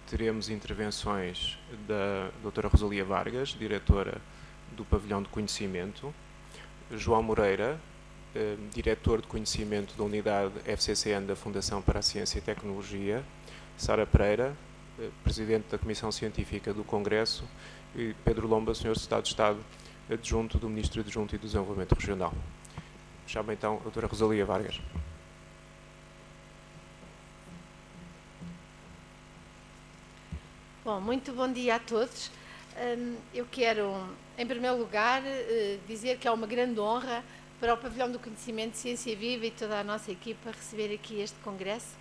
teremos intervenções da doutora Rosalia Vargas, diretora do Pavilhão de Conhecimento, João Moreira, diretor de Conhecimento da Unidade FCCN da Fundação para a Ciência e Tecnologia, Sara Pereira, presidente da Comissão Científica do Congresso, e Pedro Lomba, senhor secretário de Estado adjunto do Ministro Adjunto e do Desenvolvimento Regional. Chamo então a doutora Rosalia Vargas. Bom, muito bom dia a todos. Eu quero, em primeiro lugar, dizer que é uma grande honra para o Pavilhão do Conhecimento, Ciência Viva e toda a nossa equipa receber aqui este congresso.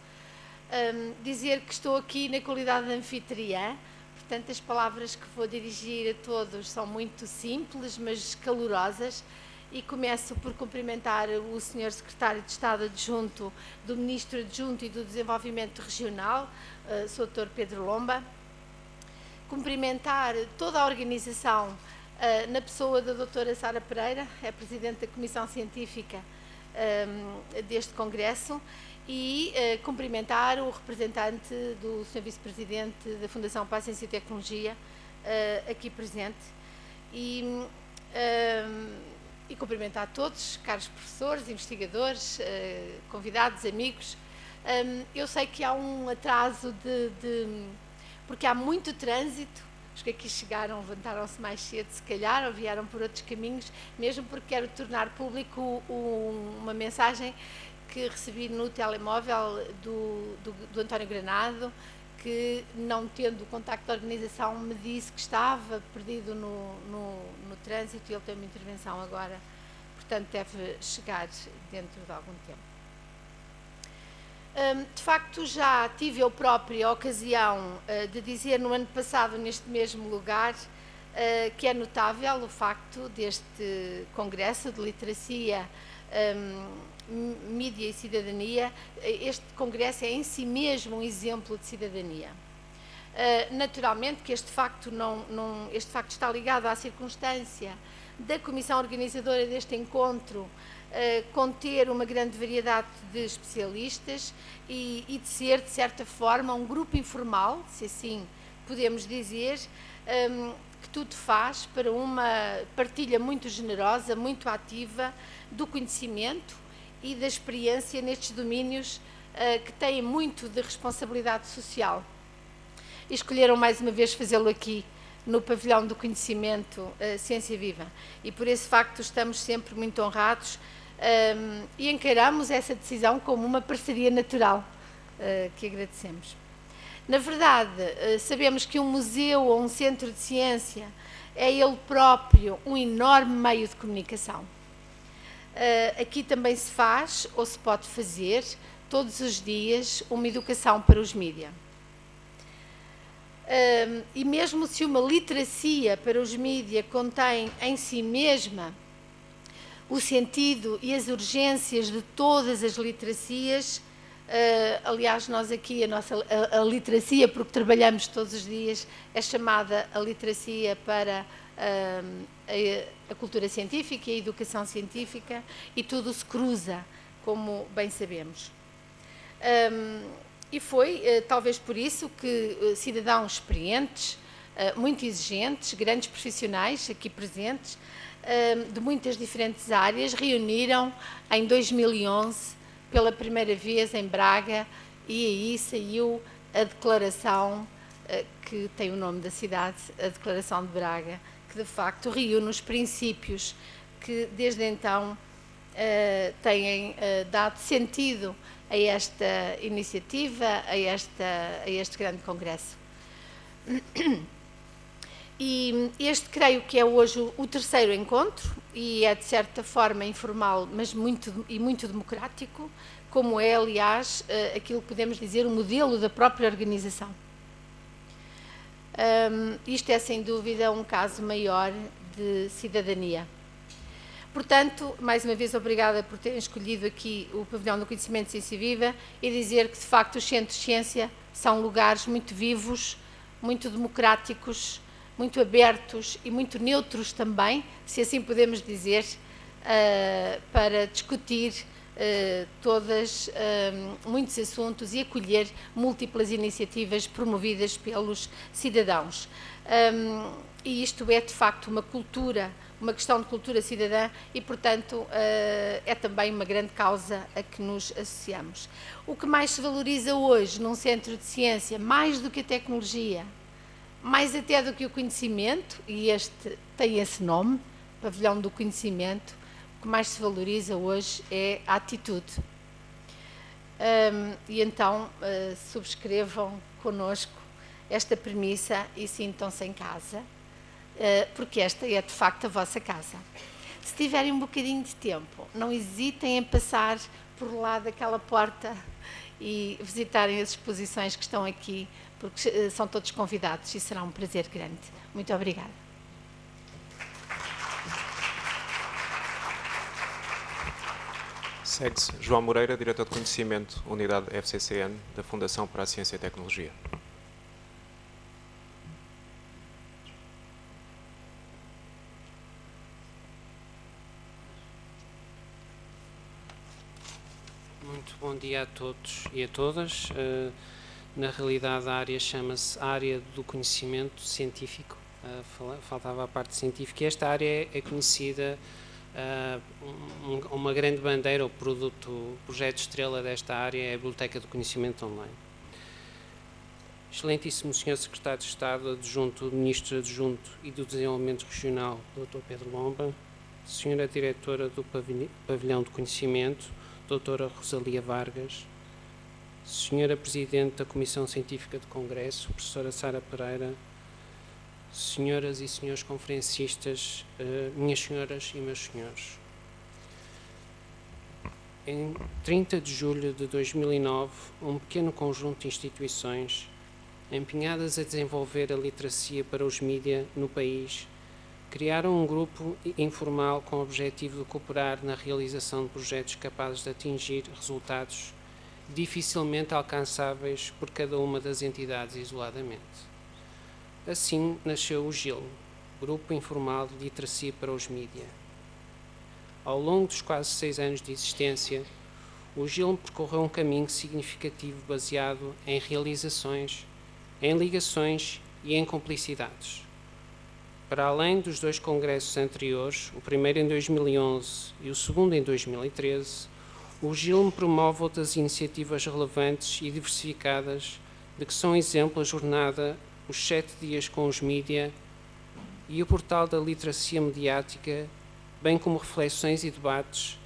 Dizer que estou aqui na qualidade de anfitriã, portanto as palavras que vou dirigir a todos são muito simples, mas calorosas, e começo por cumprimentar o Sr. Secretário de Estado Adjunto do Ministro Adjunto e do Desenvolvimento Regional, Sr. Dr. Pedro Lomba, cumprimentar toda a organização na pessoa da doutora Sara Pereira, é Presidente da Comissão Científica deste Congresso, e cumprimentar o representante do Sr. Vice-Presidente da Fundação para a Ciência e Tecnologia, aqui presente, e cumprimentar todos, caros professores, investigadores, convidados, amigos. Eu sei que há um atraso porque há muito trânsito. Os que aqui chegaram levantaram-se mais cedo, se calhar, ou vieram por outros caminhos, mesmo porque quero tornar público uma mensagem que recebi no telemóvel do António Granado, que, não tendo o contacto da organização, me disse que estava perdido no trânsito e ele tem uma intervenção agora, portanto deve chegar dentro de algum tempo. De facto, já tive eu própria a ocasião de dizer no ano passado, neste mesmo lugar, que é notável o facto deste Congresso de Literacia, Mídia e Cidadania. Este Congresso é em si mesmo um exemplo de cidadania. Naturalmente que este facto está ligado à circunstância da comissão organizadora deste encontro conter uma grande variedade de especialistas e de ser, de certa forma, um grupo informal, se assim podemos dizer, que tudo faz para uma partilha muito generosa, muito ativa do conhecimento e da experiência nestes domínios que têm muito de responsabilidade social. E escolheram mais uma vez fazê-lo aqui no Pavilhão do Conhecimento, Ciência Viva, e por esse facto estamos sempre muito honrados e encaramos essa decisão como uma parceria natural, que agradecemos. Na verdade, sabemos que um museu ou um centro de ciência é ele próprio um enorme meio de comunicação. Aqui também se faz, ou se pode fazer, todos os dias, uma educação para os mídia. E mesmo se uma literacia para os mídia contém em si mesma o sentido e as urgências de todas as literacias, aliás, nós aqui, a literacia, porque trabalhamos todos os dias, é chamada a literacia para a cultura científica e a educação científica, e tudo se cruza, como bem sabemos. E foi talvez por isso que cidadãos experientes, muito exigentes, grandes profissionais aqui presentes, de muitas diferentes áreas, reuniram em 2011 pela primeira vez em Braga, e aí saiu a declaração que tem o nome da cidade, a Declaração de Braga, que de facto reúne os princípios que desde então têm dado sentido a esta iniciativa, a este grande congresso. E este creio que é hoje o terceiro encontro, e é de certa forma informal, mas muito democrático, como é, aliás, aquilo que podemos dizer o modelo da própria organização. Isto é, sem dúvida, um caso maior de cidadania. Portanto, mais uma vez, obrigada por terem escolhido aqui o Pavilhão do Conhecimento Ciência Viva, e dizer que, de facto, os centros de ciência são lugares muito vivos, muito democráticos, muito abertos e muito neutros também, se assim podemos dizer, para discutir todas muitos assuntos e acolher múltiplas iniciativas promovidas pelos cidadãos. E isto é, de facto, uma cultura, uma questão de cultura cidadã e, portanto, é também uma grande causa a que nos associamos. O que mais se valoriza hoje num centro de ciência, mais do que a tecnologia, mais até do que o conhecimento, e este tem esse nome, Pavilhão do Conhecimento, o que mais se valoriza hoje é a atitude. E então subscrevam connosco esta premissa e sintam-se em casa, porque esta é de facto a vossa casa. Se tiverem um bocadinho de tempo, não hesitem em passar por lá daquela porta e visitarem as exposições que estão aqui, porque são todos convidados e será um prazer grande. Muito obrigada. Segue-se João Moreira, Diretor de Conhecimento, Unidade FCCN, da Fundação para a Ciência e Tecnologia. Muito bom dia a todos e a todas. Na realidade, a área chama-se Área do Conhecimento Científico. Faltava a parte científica. E esta área é conhecida, uma grande bandeira, o projeto estrela desta área é a Biblioteca do Conhecimento Online. Excelentíssimo Sr. Secretário de Estado Adjunto, Ministro Adjunto e do Desenvolvimento Regional, Dr. Pedro Lomba, Sra. Diretora do Pavilhão do Conhecimento, Doutora Rosalia Vargas, Senhora Presidente da Comissão Científica do Congresso, Professora Sara Pereira, Senhoras e Senhores Conferencistas, minhas senhoras e meus senhores. Em 30 de julho de 2009, um pequeno conjunto de instituições empenhadas a desenvolver a literacia para os mídia no país criaram um grupo informal com o objetivo de cooperar na realização de projetos capazes de atingir resultados dificilmente alcançáveis por cada uma das entidades isoladamente. Assim nasceu o GIL, Grupo Informal de Literacia para os Mídia. Ao longo dos quase 6 anos de existência, o GIL percorreu um caminho significativo baseado em realizações, em ligações e em cumplicidades. Para além dos 2 congressos anteriores, o primeiro em 2011 e o segundo em 2013, o GILM promove outras iniciativas relevantes e diversificadas de que são exemplo a jornada Os 7 Dias com os Mídia e o Portal da Literacia Mediática, bem como reflexões e debates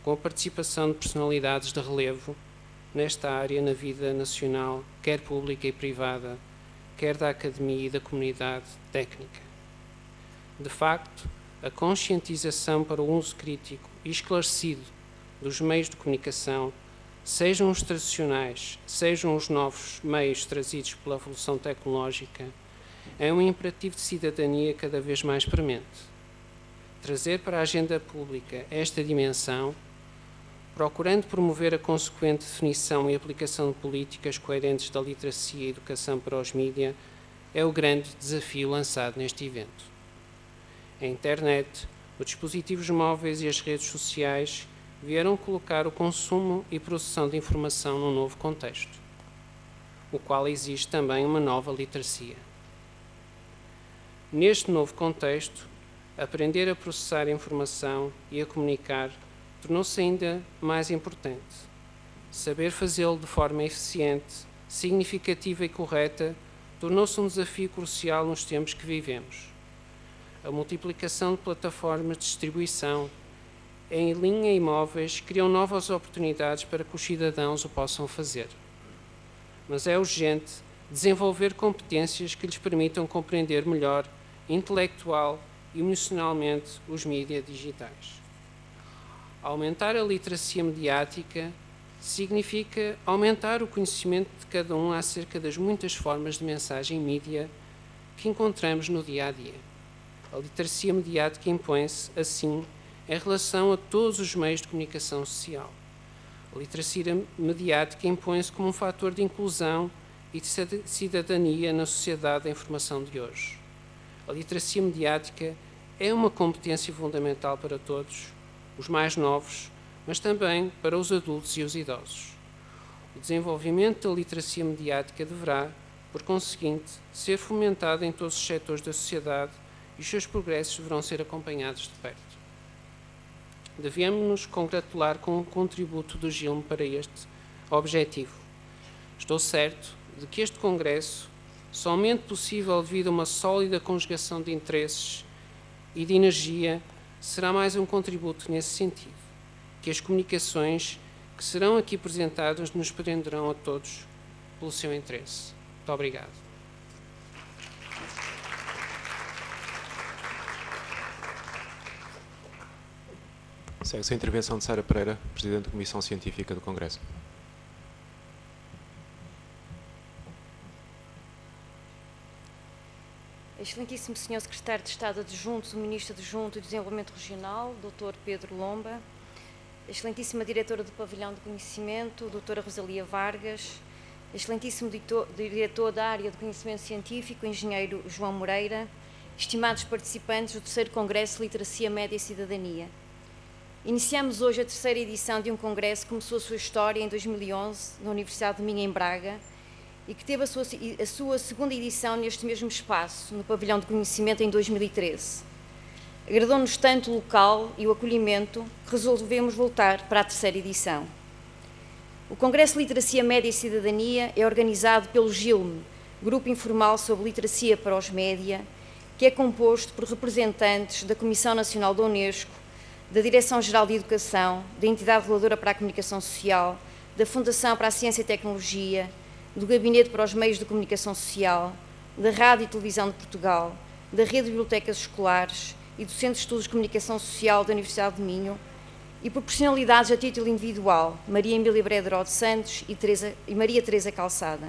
com a participação de personalidades de relevo nesta área na vida nacional, quer pública e privada, quer da academia e da comunidade técnica. De facto, a conscientização para o uso crítico e esclarecido dos meios de comunicação, sejam os tradicionais, sejam os novos meios trazidos pela evolução tecnológica, é um imperativo de cidadania cada vez mais premente. Trazer para a agenda pública esta dimensão, procurando promover a consequente definição e aplicação de políticas coerentes da literacia e educação para os mídia, é o grande desafio lançado neste evento. A internet, os dispositivos móveis e as redes sociais vieram colocar o consumo e produção de informação num novo contexto, o qual exige também uma nova literacia. Neste novo contexto, aprender a processar a informação e a comunicar tornou-se ainda mais importante. Saber fazê-lo de forma eficiente, significativa e correta tornou-se um desafio crucial nos tempos que vivemos. A multiplicação de plataformas de distribuição em linha e móveis criam novas oportunidades para que os cidadãos o possam fazer. Mas é urgente desenvolver competências que lhes permitam compreender melhor, intelectual e emocionalmente, os mídias digitais. Aumentar a literacia mediática significa aumentar o conhecimento de cada um acerca das muitas formas de mensagem mídia que encontramos no dia a dia. A literacia mediática impõe-se, assim, em relação a todos os meios de comunicação social. A literacia mediática impõe-se como um fator de inclusão e de cidadania na sociedade da informação de hoje. A literacia mediática é uma competência fundamental para todos, os mais novos, mas também para os adultos e os idosos. O desenvolvimento da literacia mediática deverá, por conseguinte, ser fomentado em todos os setores da sociedade e os seus progressos deverão ser acompanhados de perto. Devemos nos congratular com o contributo do GILM para este objetivo. Estou certo de que este Congresso, somente possível devido a uma sólida conjugação de interesses e de energia, será mais um contributo nesse sentido, que as comunicações que serão aqui apresentadas nos prenderão a todos pelo seu interesse. Muito obrigado. Segue-se a intervenção de Sara Pereira, Presidente da Comissão Científica do Congresso. Excelentíssimo Sr. Secretário de Estado Adjunto do Ministro Adjunto do Desenvolvimento Regional, Dr. Pedro Lomba, Excelentíssima Diretora do Pavilhão de Conhecimento, Dra. Rosalia Vargas, Excelentíssimo Diretor da Área de Conhecimento Científico, Engenheiro João Moreira, estimados participantes do 3º Congresso de Literacia Média e Cidadania. Iniciamos hoje a 3ª edição de um congresso que começou a sua história em 2011, na Universidade de Minho, em Braga, e que teve a sua 2ª edição neste mesmo espaço, no Pavilhão de Conhecimento, em 2013. Agradou-nos tanto o local e o acolhimento que resolvemos voltar para a 3ª edição. O Congresso de Literacia Média e Cidadania é organizado pelo GILM, Grupo Informal sobre Literacia para os Média, que é composto por representantes da Comissão Nacional da Unesco, da Direção-Geral de Educação, da Entidade Reguladora para a Comunicação Social, da Fundação para a Ciência e Tecnologia, do Gabinete para os Meios de Comunicação Social, da Rádio e Televisão de Portugal, da Rede de Bibliotecas Escolares e do Centro de Estudos de Comunicação Social da Universidade de Minho, e por personalidades a título individual, Maria Emília Brederó de Santos e Maria Teresa Calçada.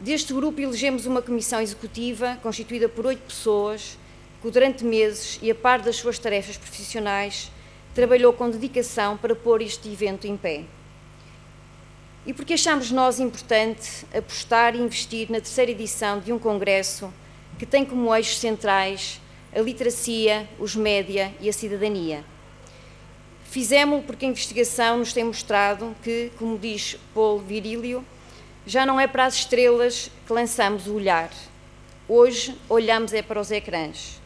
Deste grupo elegemos uma comissão executiva constituída por 8 pessoas que durante meses e a par das suas tarefas profissionais trabalhou com dedicação para pôr este evento em pé. E porque achamos nós importante apostar e investir na 3ª edição de um congresso que tem como eixos centrais a literacia, os média e a cidadania. Fizemo-lo porque a investigação nos tem mostrado que, como diz Paul Virilio, já não é para as estrelas que lançamos o olhar. Hoje olhamos é para os ecrãs.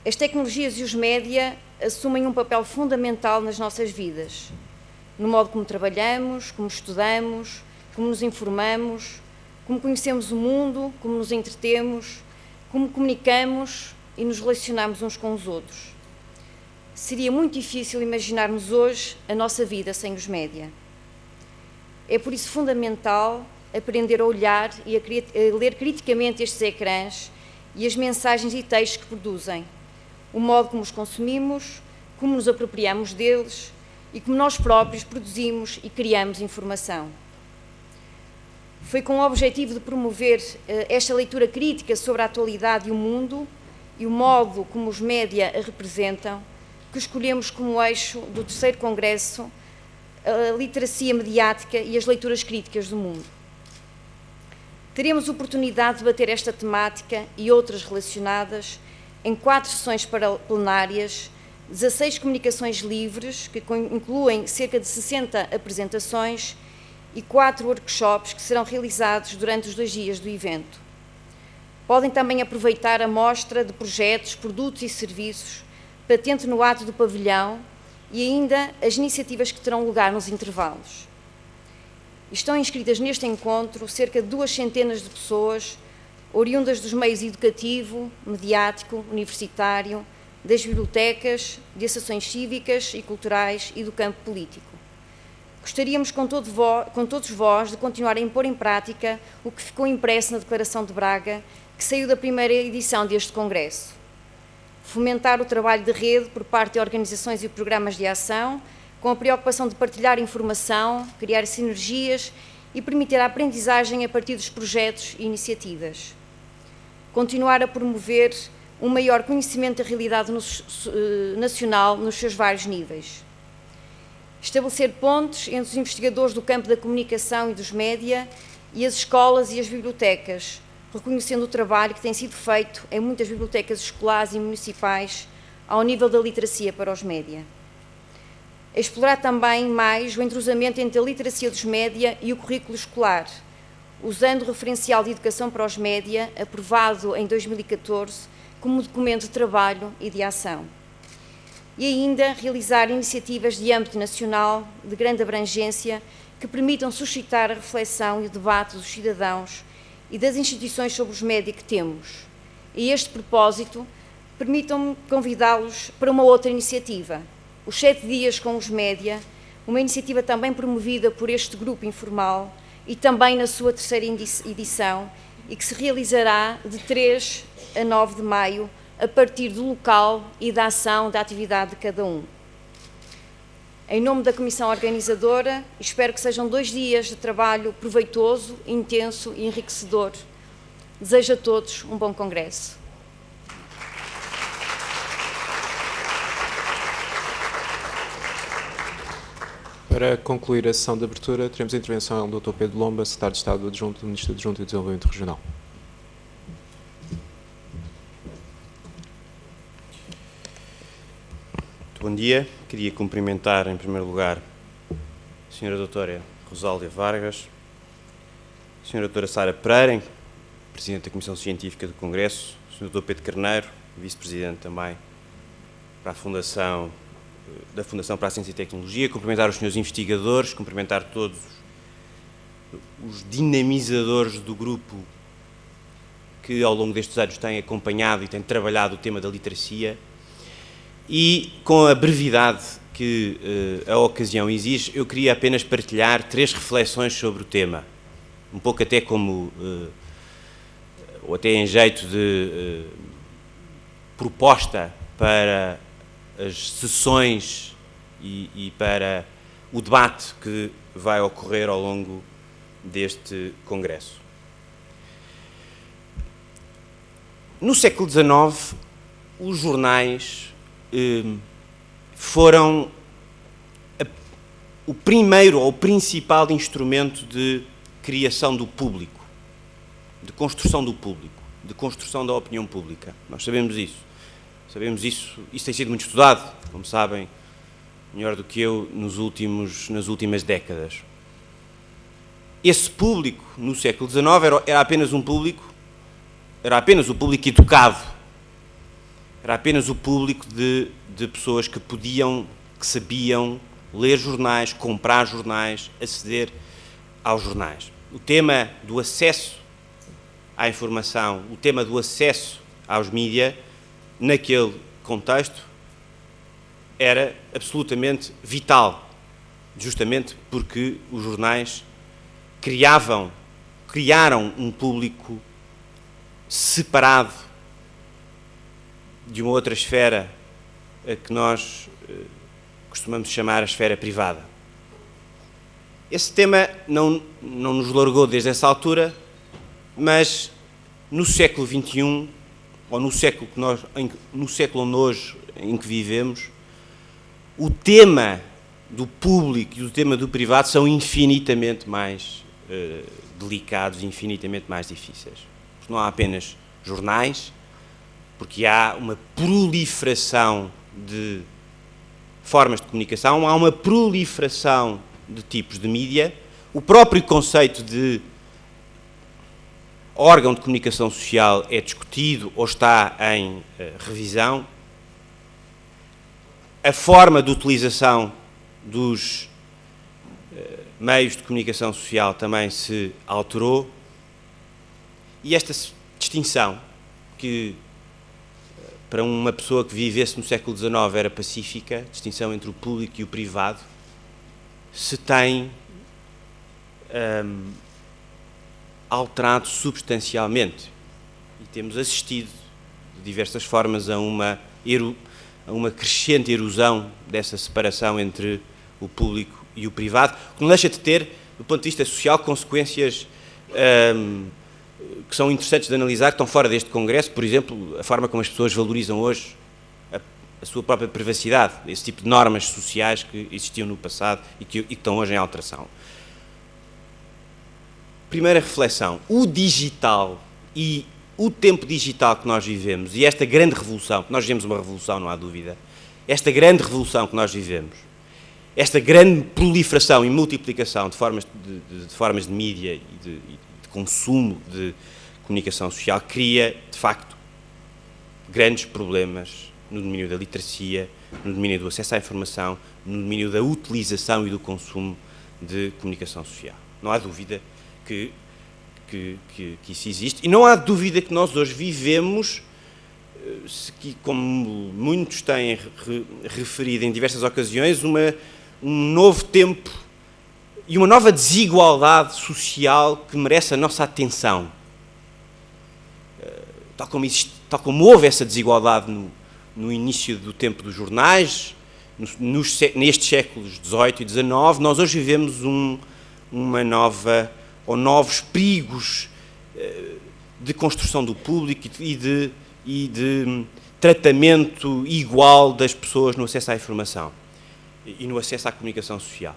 As tecnologias e os média assumem um papel fundamental nas nossas vidas, no modo como trabalhamos, como estudamos, como nos informamos, como conhecemos o mundo, como nos entretemos, como comunicamos e nos relacionamos uns com os outros. Seria muito difícil imaginarmos hoje a nossa vida sem os média. É por isso fundamental aprender a olhar e a ler criticamente estes ecrãs e as mensagens e textos que produzem, o modo como os consumimos, como nos apropriamos deles e como nós próprios produzimos e criamos informação. Foi com o objetivo de promover esta leitura crítica sobre a atualidade e o mundo e o modo como os média a representam que escolhemos como eixo do 3º Congresso a literacia mediática e as leituras críticas do mundo. Teremos oportunidade de debater esta temática e outras relacionadas em 4 sessões plenárias, 16 comunicações livres, que incluem cerca de 60 apresentações, e 4 workshops que serão realizados durante os 2 dias do evento. Podem também aproveitar a mostra de projetos, produtos e serviços patente no ato do pavilhão e ainda as iniciativas que terão lugar nos intervalos. Estão inscritas neste encontro cerca de 200 de pessoas, oriundas dos meios educativo, mediático, universitário, das bibliotecas, de associações cívicas e culturais e do campo político. Gostaríamos, com todos vós, de continuarem a pôr em prática o que ficou impresso na Declaração de Braga, que saiu da primeira edição deste Congresso. Fomentar o trabalho de rede por parte de organizações e programas de ação, com a preocupação de partilhar informação, criar sinergias e permitir a aprendizagem a partir dos projetos e iniciativas. Continuar a promover um maior conhecimento da realidade nacional nos seus vários níveis. Estabelecer pontes entre os investigadores do campo da comunicação e dos média e as escolas e as bibliotecas, reconhecendo o trabalho que tem sido feito em muitas bibliotecas escolares e municipais ao nível da literacia para os média. explorar também mais o entrosamento entre a literacia dos média e o currículo escolar, usando o referencial de educação para os média, aprovado em 2014, como documento de trabalho e de ação. E ainda realizar iniciativas de âmbito nacional de grande abrangência que permitam suscitar a reflexão e o debate dos cidadãos e das instituições sobre os média que temos. E a este propósito, permitam-me convidá-los para uma outra iniciativa, os 7 dias com os média, uma iniciativa também promovida por este grupo informal e também na sua 3ª edição, e que se realizará de 3 a 9 de maio, a partir do local e da ação da atividade de cada um. Em nome da Comissão Organizadora, espero que sejam 2 dias de trabalho proveitoso, intenso e enriquecedor. Desejo a todos um bom congresso. Para concluir a sessão de abertura, teremos a intervenção do Dr. Pedro Lomba, Secretário de Estado Adjunto do Ministério Adjunto e Desenvolvimento Regional. Bom dia. Queria cumprimentar, em primeiro lugar, a Sra. Doutora Rosália Vargas, a Sra. Doutora Sara Pereira, Presidente da Comissão Científica do Congresso, o Sr. Dr. Pedro Carneiro, Vice-Presidente também da Fundação para a Ciência e Tecnologia, cumprimentar os senhores investigadores, cumprimentar todos os dinamizadores do grupo que ao longo destes anos têm acompanhado e têm trabalhado o tema da literacia. E, com a brevidade que a ocasião exige, eu queria apenas partilhar 3 reflexões sobre o tema, um pouco até como, ou até em jeito de proposta para as sessões e para o debate que vai ocorrer ao longo deste Congresso. No século XIX, os jornais foram o primeiro ou o principal instrumento de criação do público, de construção do público, de construção da opinião pública. Nós sabemos isso. Isso tem sido muito estudado, como sabem, melhor do que eu, nas últimas décadas. Esse público, no século XIX, era apenas o público educado. Era apenas o público de pessoas que sabiam ler jornais, comprar jornais, aceder aos jornais. O tema do acesso à informação, o tema do acesso aos mídia, naquele contexto, era absolutamente vital, justamente porque os jornais criaram um público separado de uma outra esfera a que nós costumamos chamar a esfera privada. Esse tema não nos largou desde essa altura, mas no século XXI, ou no século hoje em que vivemos, o tema do público e o tema do privado são infinitamente mais delicados e infinitamente mais difíceis. Porque não há apenas jornais, porque há uma proliferação de formas de comunicação, há uma proliferação de tipos de mídia, o próprio conceito de órgão de comunicação social é discutido ou está em revisão, a forma de utilização dos meios de comunicação social também se alterou, e esta distinção, que para uma pessoa que vivesse no século XIX era pacífica, a distinção entre o público e o privado, se tem alterado substancialmente. E temos assistido, de diversas formas, a uma crescente erosão dessa separação entre o público e o privado, que não deixa de ter, do ponto de vista social, consequências que são interessantes de analisar, que estão fora deste Congresso. Por exemplo, a forma como as pessoas valorizam hoje a sua própria privacidade, esse tipo de normas sociais que existiam no passado e que estão hoje em alteração. Primeira reflexão: o digital e o tempo digital que nós vivemos, e esta grande revolução, que nós vivemos uma revolução, não há dúvida, esta grande revolução que nós vivemos, esta grande proliferação e multiplicação de formas de mídia e de consumo de comunicação social cria, de facto, grandes problemas no domínio da literacia, no domínio do acesso à informação, no domínio da utilização e do consumo de comunicação social. Não há dúvida que isso existe, e não há dúvida que nós hoje vivemos, como muitos têm referido em diversas ocasiões, um novo tempo e uma nova desigualdade social que merece a nossa atenção. Tal como houve essa desigualdade no início do tempo dos jornais, nestes séculos XVIII e XIX, nós hoje vivemos novos perigos de construção do público e de tratamento igual das pessoas no acesso à informação e no acesso à comunicação social.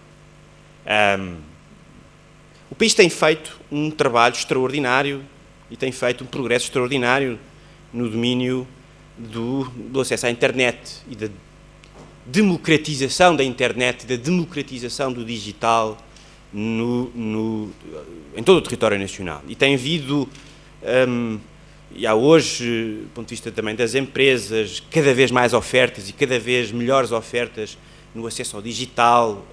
O país tem feito um trabalho extraordinário e tem feito um progresso extraordinário no domínio do acesso à internet e da democratização da internet e da democratização do digital em todo o território nacional. E tem havido, e há hoje, do ponto de vista também das empresas, cada vez mais ofertas e cada vez melhores ofertas no acesso ao digital,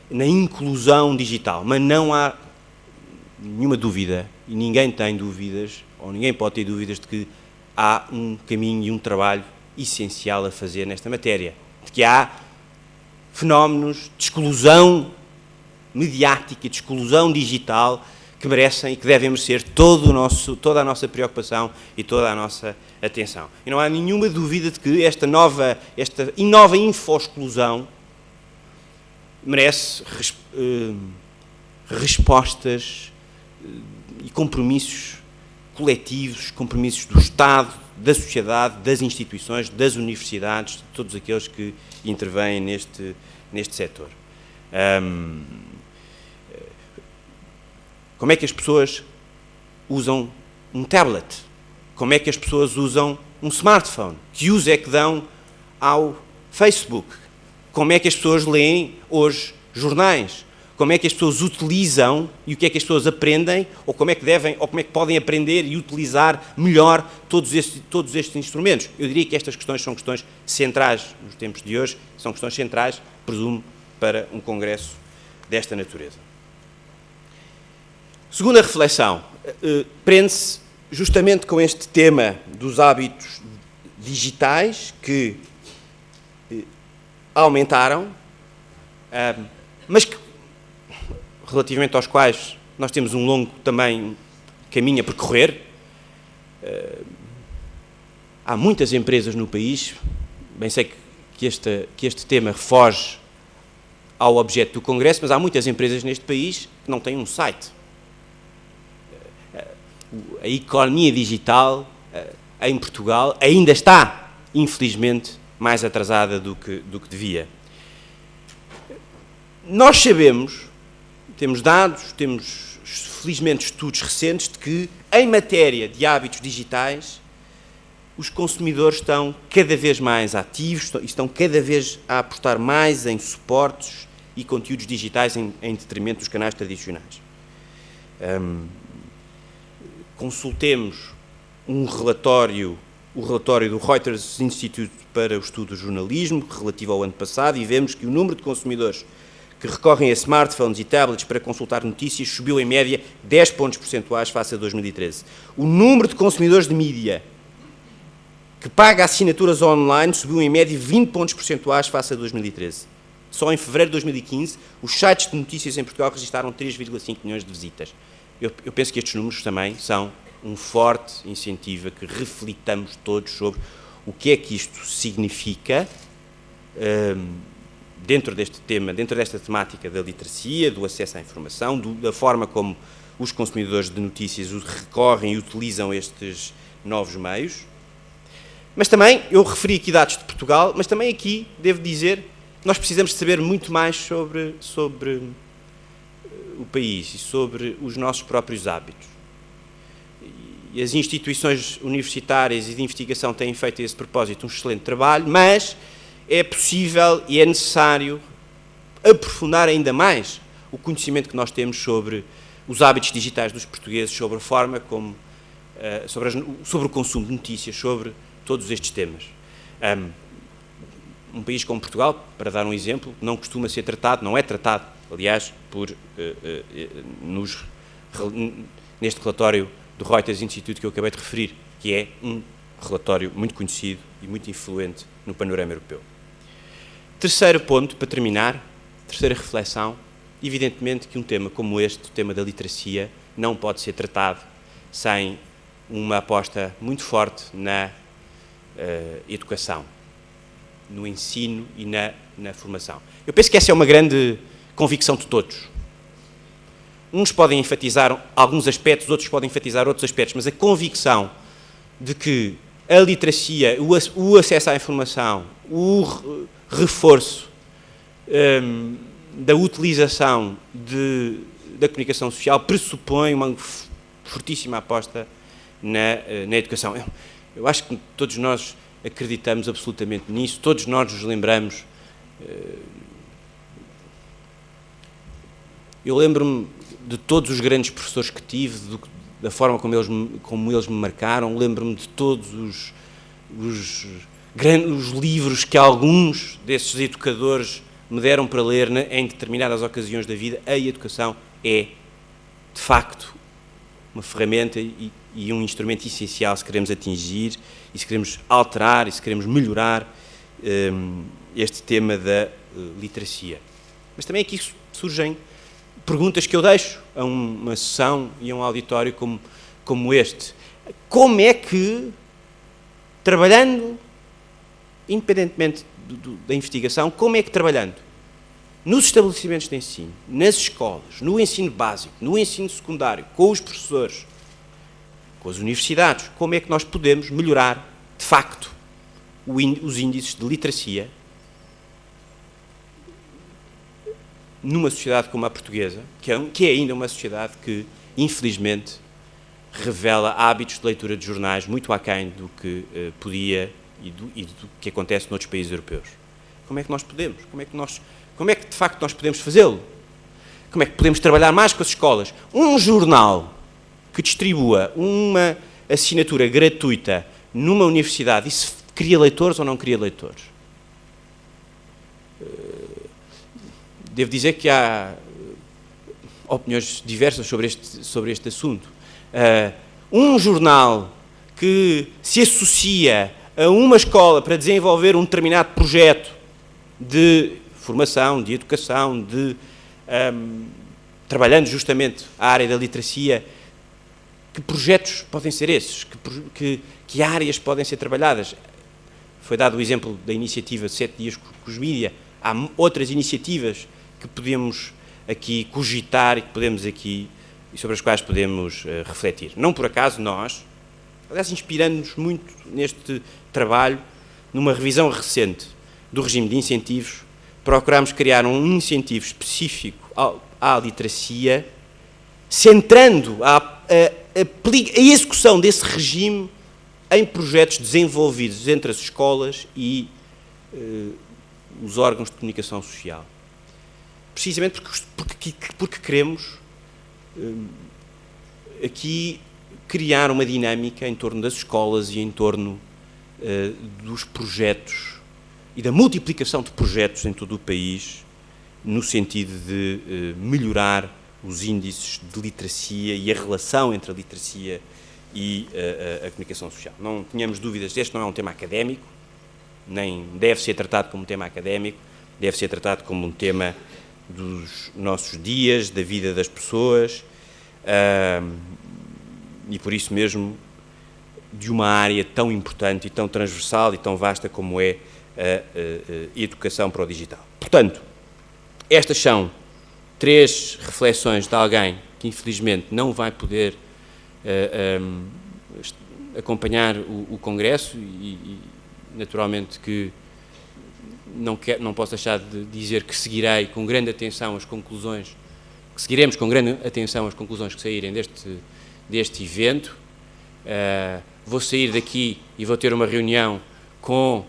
na inclusão digital, mas não há nenhuma dúvida, e ninguém tem dúvidas, ou ninguém pode ter dúvidas de que há um caminho e um trabalho essencial a fazer nesta matéria, de que há fenómenos de exclusão mediática, de exclusão digital, que merecem e que devem merecer toda a nossa preocupação e toda a nossa atenção. E não há nenhuma dúvida de que esta nova info-exclusão merece respostas e compromissos coletivos, compromissos do Estado, da sociedade, das instituições, das universidades, de todos aqueles que intervêm neste setor. Como é que as pessoas usam um tablet? Como é que as pessoas usam um smartphone? Que uso é que dão ao Facebook? Como é que as pessoas leem hoje jornais? Como é que as pessoas utilizam e o que é que as pessoas aprendem, ou como é que devem, ou como é que podem aprender e utilizar melhor todos estes instrumentos? Eu diria que estas questões são questões centrais nos tempos de hoje, são questões centrais, presumo, para um congresso desta natureza. Segunda reflexão, prende-se justamente com este tema dos hábitos digitais que aumentaram, mas que, relativamente aos quais nós temos um longo também caminho a percorrer. Há muitas empresas no país, bem sei que este tema foge ao objeto do Congresso, mas há muitas empresas neste país que não têm um site. A economia digital em Portugal ainda está, infelizmente, mais atrasada do que devia. Nós sabemos, temos dados, temos felizmente estudos recentes de que, em matéria de hábitos digitais, os consumidores estão cada vez mais ativos, estão cada vez a apostar mais em suportes e conteúdos digitais em detrimento dos canais tradicionais. Consultemos o relatório do Reuters Institute para o Estudo do Jornalismo, relativo ao ano passado, e vemos que o número de consumidores que recorrem a smartphones e tablets para consultar notícias subiu em média 10 pontos percentuais face a 2013. O número de consumidores de mídia que paga assinaturas online subiu em média 20 pontos percentuais face a 2013. Só em fevereiro de 2015, os sites de notícias em Portugal registaram 3,5 milhões de visitas. Eu penso que estes números também são um forte incentivo a que reflitamos todos sobre o que é que isto significa dentro deste tema, dentro desta temática da literacia, do acesso à informação, da forma como os consumidores de notícias recorrem e utilizam estes novos meios. Mas também, eu referi aqui dados de Portugal, mas também aqui devo dizer que nós precisamos de saber muito mais sobre o país e sobre os nossos próprios hábitos. E as instituições universitárias e de investigação têm feito a esse propósito um excelente trabalho, mas é possível e é necessário aprofundar ainda mais o conhecimento que nós temos sobre os hábitos digitais dos portugueses, sobre a forma como, sobre o consumo de notícias, sobre todos estes temas. Um país como Portugal, para dar um exemplo, não costuma ser tratado, não é tratado, aliás, neste relatório do Reuters Institute que eu acabei de referir, que é um relatório muito conhecido e muito influente no panorama europeu. Terceiro ponto, para terminar, terceira reflexão, evidentemente que um tema como este, o tema da literacia, não pode ser tratado sem uma aposta muito forte na educação, no ensino e na formação. Eu penso que essa é uma grande convicção de todos. Uns podem enfatizar alguns aspectos, outros podem enfatizar outros aspectos, mas a convicção de que a literacia, o acesso à informação, o reforço da utilização da comunicação social pressupõe uma fortíssima aposta na educação. Eu acho que todos nós acreditamos absolutamente nisso, todos nós nos lembramos. Eu lembro-me de todos os grandes professores que tive, da forma como eles me marcaram, lembro-me de todos os livros que alguns desses educadores me deram para ler em determinadas ocasiões da vida. A educação é, de facto, uma ferramenta e um instrumento essencial se queremos atingir e se queremos alterar e se queremos melhorar este tema da literacia. Mas também aqui surgem perguntas que eu deixo a uma sessão e a um auditório como este. Como é que, trabalhando, independentemente da investigação, como é que trabalhando nos estabelecimentos de ensino, nas escolas, no ensino básico, no ensino secundário, com os professores, com as universidades, como é que nós podemos melhorar, de facto, os índices de literacia numa sociedade como a portuguesa, que é ainda uma sociedade que, infelizmente, revela hábitos de leitura de jornais muito aquém do que podia e do que acontece noutros países europeus. Como é que nós podemos? Como é que, de facto, nós podemos fazê-lo? Como é que podemos trabalhar mais com as escolas? Um jornal que distribua uma assinatura gratuita numa universidade, isso cria leitores ou não cria leitores? Devo dizer que há opiniões diversas sobre este assunto. Um jornal que se associa a uma escola para desenvolver um determinado projeto de formação, de educação, trabalhando justamente a área da literacia, que projetos podem ser esses? Que áreas podem ser trabalhadas? Foi dado o exemplo da iniciativa 7 dias com os mídia. Há outras iniciativas que podemos aqui cogitar e sobre as quais podemos refletir. Não por acaso nós, aliás, inspirando-nos muito neste trabalho, numa revisão recente do regime de incentivos, procurámos criar um incentivo específico à literacia, centrando a execução desse regime em projetos desenvolvidos entre as escolas e os órgãos de comunicação social. Precisamente porque queremos aqui criar uma dinâmica em torno das escolas e em torno dos projetos e da multiplicação de projetos em todo o país, no sentido de melhorar os índices de literacia e a relação entre a literacia e a comunicação social. Não tenhamos dúvidas, este não é um tema académico, nem deve ser tratado como um tema académico, deve ser tratado como um tema dos nossos dias, da vida das pessoas, e por isso mesmo de uma área tão importante e tão transversal e tão vasta como é a educação para o digital. Portanto, estas são 3 reflexões de alguém que infelizmente não vai poder acompanhar o Congresso e naturalmente que não posso deixar de dizer que seguirei com grande atenção as conclusões, que seguiremos com grande atenção as conclusões que saírem deste evento. Vou sair daqui e vou ter uma reunião com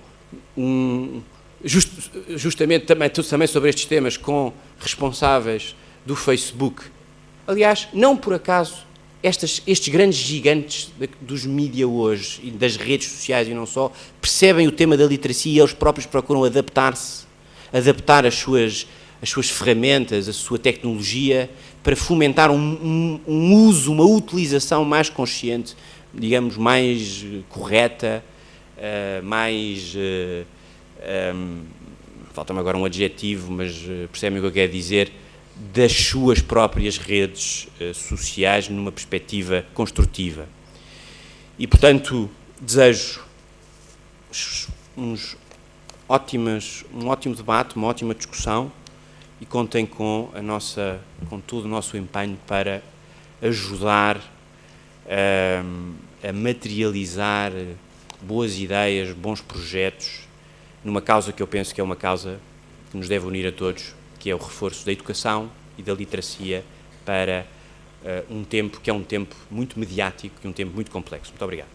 justamente também sobre estes temas com responsáveis do Facebook. Aliás, não por acaso estes grandes gigantes dos mídias hoje e das redes sociais e não só, percebem o tema da literacia e eles próprios procuram adaptar-se, adaptar as suas ferramentas, a sua tecnologia, para fomentar um uso, uma utilização mais consciente, digamos, mais correta, mais... falta-me agora um adjetivo, mas percebem o que eu quero dizer, das suas próprias redes sociais numa perspectiva construtiva. E, portanto, desejo um ótimo debate, uma ótima discussão e contem com todo o nosso empenho para ajudar a materializar boas ideias, bons projetos, numa causa que eu penso que é uma causa que nos deve unir a todos, que é o reforço da educação e da literacia para um tempo que é um tempo muito mediático e um tempo muito complexo. Muito obrigado.